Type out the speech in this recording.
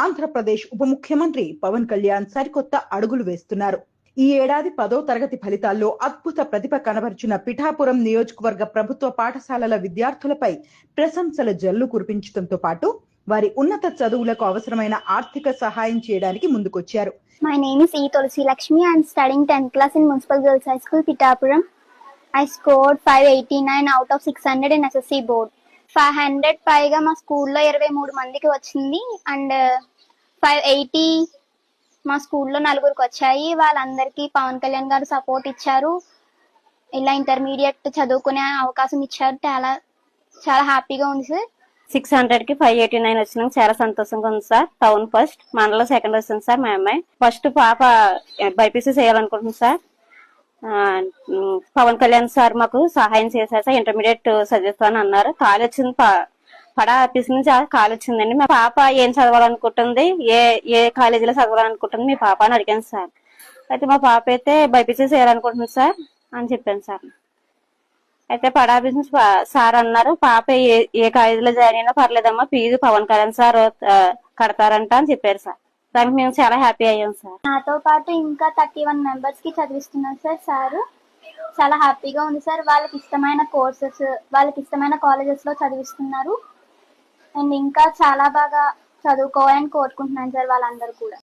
ఆంధ్రప్రదేశ్ ఉప ముఖ్యమంత్రి పవన్ కళ్యాణ్ సరికొత్త అడుగులు వేస్తున్నారు. ఈ ఏడాది 10వ తరగతి ఫలితాల్లో అద్భుత ప్రతిభ కనబర్చిన పిఠాపురం నియోజకవర్గ ప్రభుత్వ పాఠశాలల విద్యార్థులపై ప్రశంసల జల్లు కురిపించడంతో పాటు వారి ఉన్నత చదువులకు అవసరమైన ఆర్థిక సహాయం చేయడానికి ముందుకొచ్చారు. My name is E. Tulsi Lakshmi. I am studying 10th class in Municipal Girls High School, Pittapuram. I scored 589 out of 600 in SSC board. 500 పైగా మా స్కూల్లో 23 మందికి వచ్చింది అండ్ 580 మా స్కూల్లో 4గురికి వచ్చాయి. వాళ్ళందరికీ పవన్ కళ్యాణ్ గారు సపోర్ట్ ఇచ్చారు. ఇలా ఇంటర్మీడియట్ చదువుకునే అవకాశం ఇచ్చారు. చాలా హ్యాపీగా ఉంది సార్. 600కి 589 వచ్చినాక చాలా సంతోషంగా ఉంది సార్. టౌన్ ఫస్ట్, మండలం సెకండ్ వచ్చింది సార్. మా అమ్మాయి ఫస్ట్ పాప బైపీసీ చేయాలనుకుంటుంది సార్. పవన్ కళ్యాణ్ సార్ మాకు సహాయం చేశారు సార్. ఇంటర్మీడియట్ చదివిస్తాను అన్నారు. కాల్ వచ్చింది, పడా ఆఫీస్ నుంచి కాల్ వచ్చిందండి. మా పాప ఏం చదవాలనుకుంటుంది, ఏ కాలేజీలో చదవాలనుకుంటుంది మీ పాప అని అడిగాను సార్. అయితే మా పాప అయితే బైపీసీ చేయాలనుకుంటుంది సార్ అని చెప్పాను సార్. అయితే పడా ఆఫీస్ నుంచి సార్ అన్నారు, పాప ఏ కాలేజీలో జాయిన్ అయినా పర్లేదమ్మా, ఫీజు పవన్ కళ్యాణ్ సార్ కడతారంట అని చెప్పారు సార్. దానికి మేము చాలా హ్యాపీ అయ్యాం సార్. నాతో పాటు ఇంకా 31 మెంబర్స్ కి చదివిస్తున్నారు సార్. సార్ చాలా హ్యాపీగా ఉంది సార్. వాళ్ళకి ఇష్టమైన కోర్సెస్, వాళ్ళకి ఇష్టమైన కాలేజెస్ లో చదివిస్తున్నారు. అండ్ ఇంకా చాలా బాగా చదువుకోవాలని కోరుకుంటున్నాను సార్ వాళ్ళందరూ కూడా.